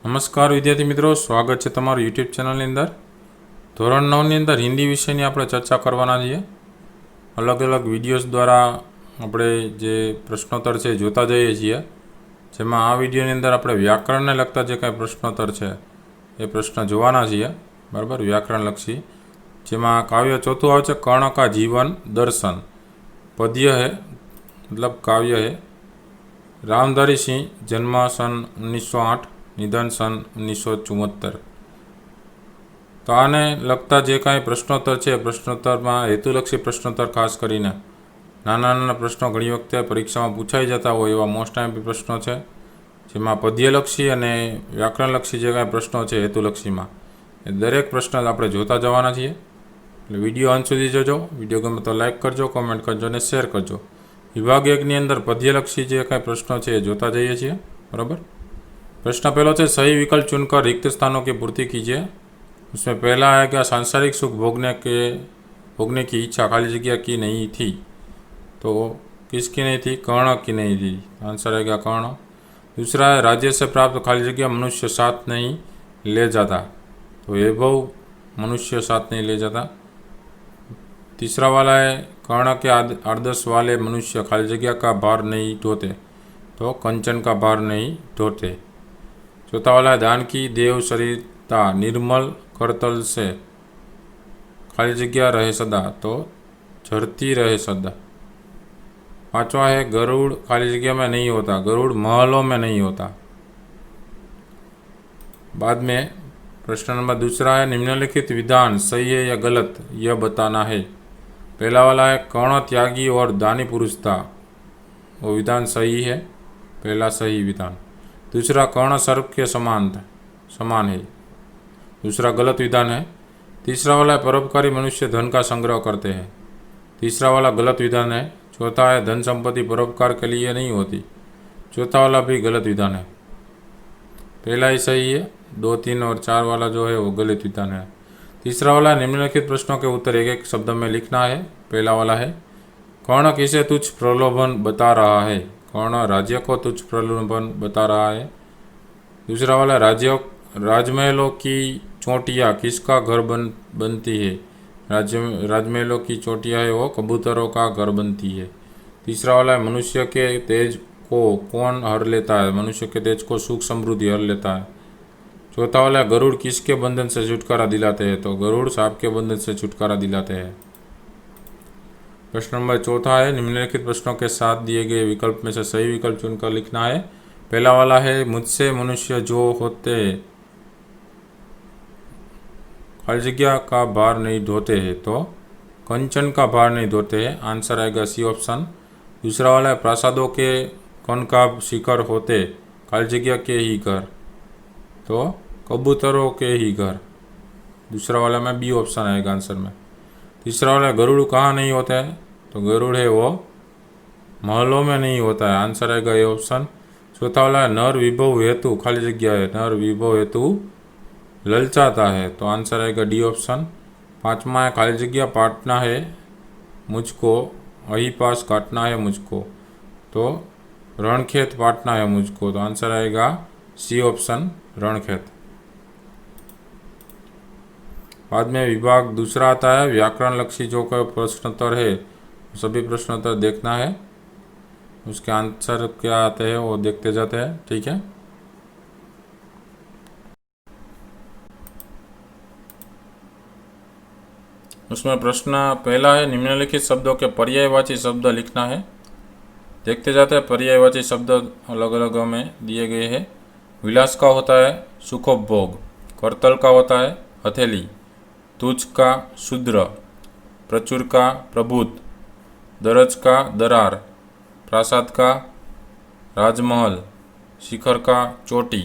નમસ્કાર વિદ્યાર્થી મિત્રો, સ્વાગત છે તમારું યુટ્યુબ ચેનલની અંદર। ધોરણ 9ની અંદર હિન્દી વિષયની આપણે ચર્ચા કરવાના છીએ। અલગ અલગ વિડીયોઝ દ્વારા આપણે જે પ્રશ્નોત્તર છે જોતા જઈએ છીએ, જેમાં આ વિડીયોની અંદર આપણે વ્યાકરણને લગતા જે કાંઈ પ્રશ્નોત્તર છે એ પ્રશ્ન જોવાના છીએ, બરાબર, વ્યાકરણલક્ષી। જેમાં કાવ્ય ચોથું આવે છે કર્ણ કા જીવન દર્શન। पद्य है मतलब काव्य है। रामधारी सिंह, जन्म सन 1908, निधन सन 1974। तो आने लगता जे कांई प्रश्नोत्तर है, प्रश्नोत्तर में हेतुलक्षी प्रश्नोत्तर खास करीने नाना नाना प्रश्नों घणी वखते परीक्षा में पूछाई जता हो एवा मोस्ट एमपी प्रश्नों है, जेमां पद्यलक्षी अने व्याकरणलक्षी जे कांई प्रश्नों है हेतुलक्षी में ए दरेक प्रश्न आपणे जोता जवाना छीए। એટલે વિડીયો અંત સુધી જોજો। વિડીયો ગમે તો લાઇક કરજો, કોમેન્ટ કરજો અને શેર કરજો। વિભાગ 1ની અંદર પદ્યલક્ષી જે કાંઈ પ્રશ્નો છે એ જોતા જઈએ છીએ, બરાબર। प्रश्न पहला है, सही विकल्प चुनकर रिक्त स्थानों की पूर्ति कीजिए। उसमें पहला आएगा सांसारिक सुख भोगने की इच्छा खाली जगह की नहीं थी। तो किसकी नहीं थी? कर्ण की नहीं थी, आंसर आएगा कर्ण। दूसरा है, राज्य से प्राप्त खाली जगह मनुष्य साथ नहीं ले जाता। तो वैभव मनुष्य साथ नहीं ले जाता। तीसरा वाला है, कर्ण के आदर्श वाले मनुष्य खाली जगह का भार नहीं ढोते। तो कंचन का भार नहीं ढोते। चौथा वाला है, दान की देव सरिता निर्मल करतल से खाली जगह रहे सदा। तो झरती रहे सदा। पांचवा है, गरुड़ खाली जगह में नहीं होता, गरुड़ महलों में नहीं होता। बाद में प्रश्न नंबर दूसरा है, निम्नलिखित विधान सही है या गलत यह बताना है। पहला वाला है, कर्ण त्यागी और दानी पुरुष था। वो विधान सही है, पहला सही विधान। दूसरा, कर्ण सर्प के समान है, दूसरा गलत विधान है। तीसरा वाला है, परोपकारी मनुष्य धन का संग्रह करते हैं। तीसरा वाला गलत विधान है। चौथा है, धन संपत्ति परोपकार के लिए नहीं होती। चौथा वाला भी गलत विधान है। पहला ही सही है, 2, 3 और 4 वाला जो है वो गलत विधान है। तीसरा वाला, निम्नलिखित प्रश्नों के उत्तर एक एक शब्द में लिखना है। पहला वाला है, कर्ण किसे तुच्छ प्रलोभन बता रहा है। कर्ण राज्य को तुच्छ प्रलोभन बता रहा है। दूसरा वाला, राजमहलों की चोटियाँ किसका घर बनती है। राजमहलों की चोटियाँ है वो कबूतरों का घर बनती है। तीसरा वाला है, मनुष्य के तेज को कौन हर लेता है। मनुष्य के तेज को सुख समृद्धि हर लेता है। चौथा वाला, गरुड़ किसके बंधन से छुटकारा दिलाते हैं। तो गरुड़ सांप के बंधन से छुटकारा दिलाते हैं। प्रश्न नंबर चौथा है, निम्नलिखित प्रश्नों के साथ दिए गए विकल्प में से सही विकल्प चुनकर लिखना है। पहला वाला है, मुझसे मनुष्य जो होते खाली जगह का भार नहीं ढोते हैं। तो कंचन का भार नहीं ढोते हैं, आंसर आएगा सी ऑप्शन। दूसरा वाला है, प्रासादों के कनकाब शिखर होते खाली जगह के ही घर। तो कबूतरों के ही घर, दूसरा वाला में बी ऑप्शन आएगा आंसर में। तीसरा वाला, गरुड़ कहाँ नहीं होता है। तो गरुड़ है वो महलों में नहीं होता है, आंसर आएगा ये ऑप्शन। चौथा वाला, नर विभव हेतु खाली जगह है, नर विभव हेतु ललचाता है। तो आंसर आएगा डी ऑप्शन। पांचवा है, खाली जगह पाटना है मुझको, वही पास काटना है मुझको। तो रणखेत पाटना है मुझको। तो आंसर आएगा सी ऑप्शन, रणखेत। बाद में विभाग दूसरा आता है, व्याकरण लक्षी जो का प्रश्नोत्तर है सभी प्रश्नोत्तर देखना है, उसके आंसर क्या आते हैं वो देखते जाते हैं, ठीक है। उसमें प्रश्न पहला है, निम्नलिखित शब्दों के पर्यायवाची शब्द लिखना है। देखते जाते हैं। पर्यायवाची शब्द अलग अलग में दिए गए हैं। विलास का होता है सुखोपभोग, करतल का होता है हथेली, तुच्छ का शूद्र, प्रचुर का प्रभुत, दरज का दरार, प्रासाद का राजमहल, शिखर का चोटी,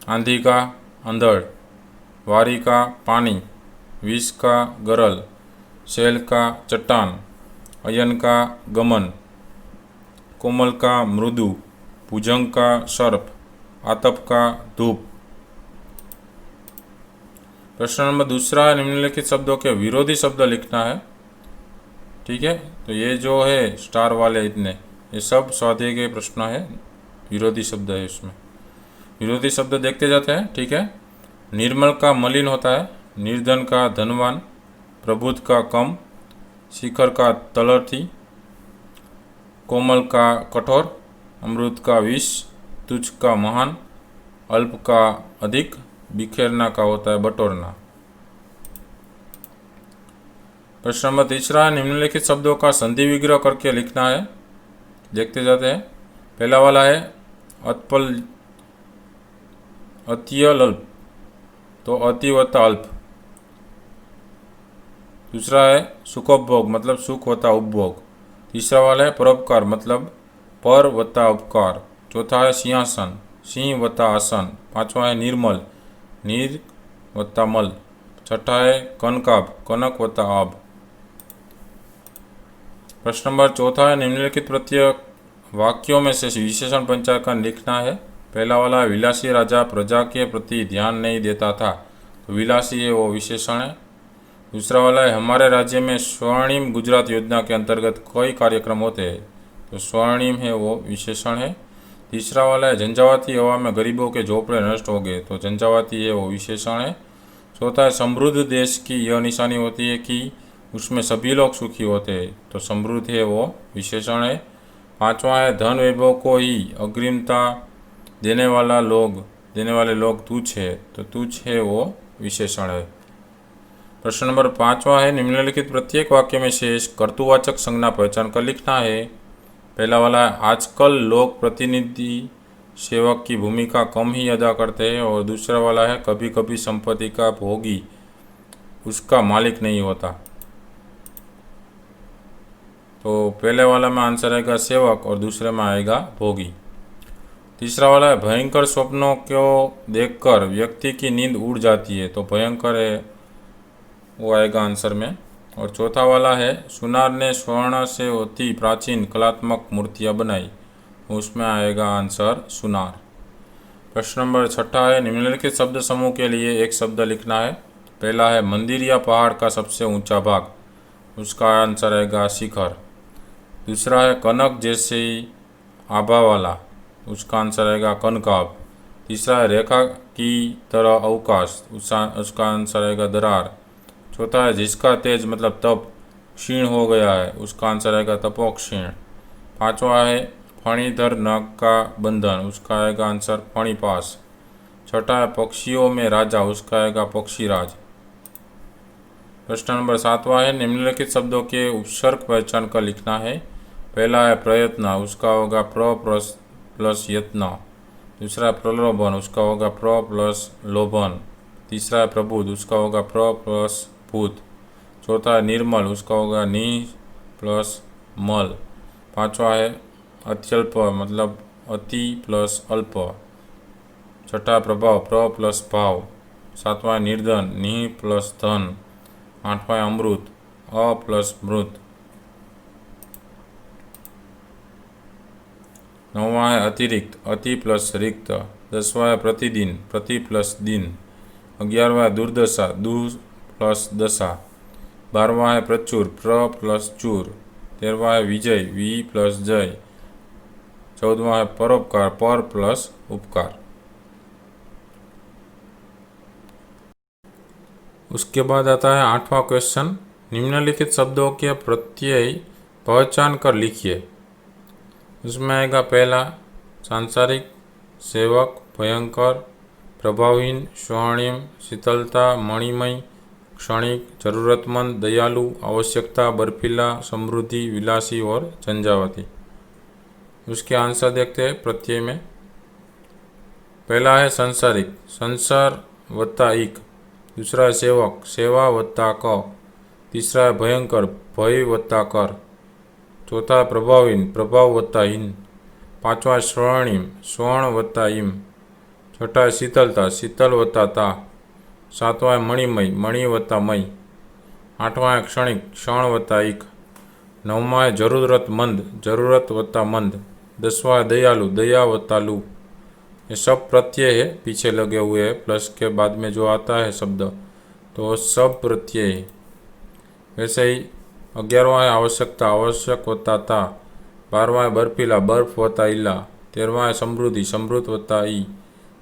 आंधी का अंधड़, वारी का पानी, विष का गरल, शैल का चट्टान, अयन का गमन, कोमल का मृदु, भुजंग का सर्प, आतप का धूप। प्रश्न नंबर दूसरा, निम्नलिखित शब्दों के विरोधी शब्द लिखना है, ठीक है। तो ये जो है स्टार वाले इतने, ये सब स्वाध्याय के प्रश्न है, विरोधी शब्द है इसमें। विरोधी शब्द देखते जाते हैं, ठीक है। निर्मल का मलिन होता है, निर्धन का धनवान, प्रबुद्ध का कम, शिखर का तलर्थी, कोमल का कठोर, अमृत का विष, तुच्छ का महान, अल्प का अधिक, बिखेरना का होता है बटोरना। प्रश्न नंबर 3 निम्नलिखित शब्दों का संधि विग्रह करके लिखना है, देखते जाते हैं। पहला वाला है अतपल अत्यल्प, तो अति वत्ता अल्प। दूसरा है सुखोपभोग, मतलब सुख वत्ता उपभोग। तीसरा वाला है परोपकार, मतलब पर वत्ता उपकार। चौथा है सिंहासन, सिंह वत्ता आसन। पांचवा है निर्मल, नीर वत्ता मल। छठा है कनकाभ, कनक वत्ता आभ। प्रश्न नंबर 4 है निम्नलिखित प्रत्यय वाक्यों में से विशेषण पंचाकरण लिखना है। पहला वाला विलासी राजा प्रजा के प्रति ध्यान नहीं देता था, तो विलासी है वो विशेषण है। दूसरा वाला है हमारे राज्य में स्वर्णिम गुजरात योजना के अंतर्गत कई कार्यक्रम होते हैं, तो स्वर्णिम है वो विशेषण है। तीसरा वाला है झंझावाती हवा में गरीबों के झोपड़े नष्ट हो गए, तो झंझावाती है वो विशेषण है। चौथा है समृद्ध देश की यह निशानी होती है कि उसमें सभी लोग सुखी होते हैं, तो समृद्ध है वो विशेषण है। पांचवा है धन वैभव को ही अग्रिमता देने वाले लोग तुच्छ है, तो तुच्छ है वो विशेषण है। प्रश्न नंबर 5 है निम्नलिखित प्रत्येक वाक्य में से कर्तुवाचक संज्ञा पहचान कर लिखना है। पहला वाला है आजकल लोग प्रतिनिधि सेवक की भूमिका कम ही अदा करते हैं, और दूसरा वाला है कभी कभी संपत्ति का भोगी उसका मालिक नहीं होता। तो पहले वाला में आंसर आएगा सेवक और दूसरे में आएगा भोगी। तीसरा वाला है भयंकर स्वप्नों को देखकर व्यक्ति की नींद उड़ जाती है, तो भयंकर है वो आएगा आंसर में। और चौथा वाला है सुनार ने स्वर्ण से होती प्राचीन कलात्मक मूर्तियाँ बनाई, उसमें आएगा आंसर सुनार। प्रश्न नंबर 6 है निम्नलिखित शब्द समूह के लिए एक शब्द लिखना है। पहला है मंदिर या पहाड़ का सबसे ऊंचा भाग, उसका आंसर आएगा शिखर। दूसरा है कनक जैसे आभा वाला, उसका आंसर आएगा कनकाभ। तीसरा है रेखा की तरह अवकाश, उसका आंसर आएगा दरार। चौथा है जिसका तेज मतलब तप क्षीण हो गया है, उसका आंसर आएगा तपोक्षीण। पांचवा है फणीधर नाग का बंधन, उसका आएगा आंसर फणीपास। छठा है पक्षियों में राजा, उसका आएगा पक्षीराज। प्रश्न नंबर 7 है निम्नलिखित शब्दों के उपसर्ग पहचान कर लिखना है। पहला है प्रयत्न, उसका होगा प्र प्लस यत्न। दूसरा है प्रलोभन, उसका होगा प्र प्लस लोभन। तीसरा है प्रबुद्ध, उसका होगा प्र प्लस भूत। चौथा है निर्मल, उसका होगा नि प्लस मल। पांचवा है अत्यल्प, मतलब अति प्लस अल्प। छठा प्रभाव, प्र प्लस भाव। सातवां है निर्धन, नि प्लस धन। आठवां है अमृत, अ प्लस मृत। नौवां है अतिरिक्त, अति प्लस रिक्त। 10वां है प्रतिदिन, प्रति प्लस दिन। 11वां है दुर्दशा, दु प्लस दशा। 12वां है प्रचुर, प्र प्लस चूर। 13वां है विजय, वी प्लस जय। 14वां है परोपकार, पर प्लस उपकार। उसके बाद आता है 8वां क्वेश्चन, निम्नलिखित शब्दों के प्रत्यय पहचान कर लिखिए। उसमें आएगा पहला सांसारिक, सेवक, भयंकर, प्रभावहीन, स्वर्णिम, शीतलता, मणिमय, क्षणिक, जरूरतमंद, दयालु, आवश्यकता, बर्फीला, समृद्धि, विलासी और झंझावाती। उसके आंसर देखते हैं प्रत्यय में। पहला है संसारिक, संसार वत्ता इक। दूसरा है सेवक, सेवा वत्ता क। तीसरा है भयंकर, भय वत्ता कर। चौथा है प्रभावहीन, प्रभाव वत्ता हीन। पांचवा है स्वर्णिम, स्वर्ण वत्ता इम। छठा है शीतलता, शीतल वत्ता ता। सातवां है मणिमय, मणि वत्ता मय। आठवां है क्षणिक, क्षण वत्ता इक। नौवां है जरूरतमंद, जरूरत वत्ता मंद। 10वां है दयालु, दया वत्ता लू। ये सब प्रत्यय है, पीछे लगे हुए हैं, प्लस के बाद में जो आता है शब्द, तो सब प्रत्यय है। वैसे ही 11वां है आवश्यकता, आवश्यक वत्ता ता। 12वां है बर्फीला, बर्फ वत्ता इला। 13वां है समृद्धि, समृद्ध वत्ता ई।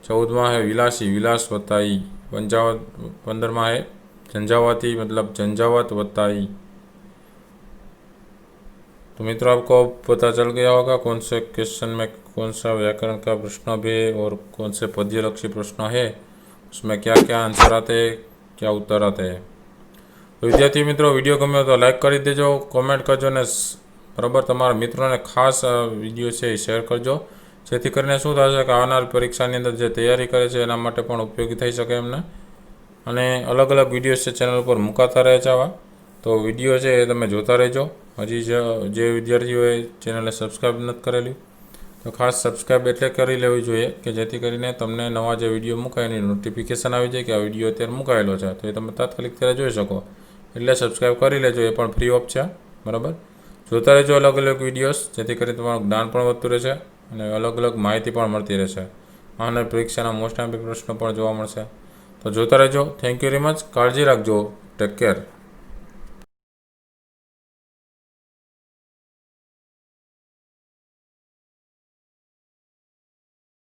14 है विलासी विलास वत्ता ई, 15 है झंझावाती मतलब झंझावत वत्ता ई। तो मित्रों आपको पता चल गया होगा कौन से क्वेश्चन में कौन सा व्याकरण का प्रश्न भी है और कौन से पद्यलक्षी प्रश्न है, उसमें क्या क्या आंसर आते हैं, क्या उत्तर आते हैं। तो विद्यार्थी मित्रों विडियो गम्यो तो लाइक कर दीजिए, कॉमेंट करजो ने बराबर तमारा मित्रों ने खास विडियो से शेर करजो, जेथी करीने शुं थशे के आवनार परीक्षानी अंदर जे तैयारी करे छे एना माटे पण उपयोगी थई शके एमने। अने अलग अलग विडियो छे चेनल पर मुकाता रहे छे आवा, तो विडियो छे ए तमे जोता रहेजो। हजी जे विद्यार्थीओए चेनलने सब्सक्राइब नथी करेली तो खास सब्सक्राइब एटले करी लेवी जोईए के जेथी करीने तमने नवा जे विडियो मुकाय एनी नोटिफिकेशन आवी जाय के आ विडियो अत्यारे मुकायेलो छे तो ए तमे तात्कालिक त्यारे जोई शको। एटले सब्सक्राइब करी लेजो, ए पण फ्री ऑफ छे बराबर। जोता रहेजो अलग अलग विडियोस, जेथी करीने तमारुं ज्ञान पण वधतुं रहेशे अने अलग अलग माहिती पण मळती रहेशे। आने परीक्षाना मोस्ट एमपी प्रश्न पण जोवा मळशे। तो जोता रहेजो। Thank you very much. काळजी राखजो। Take care.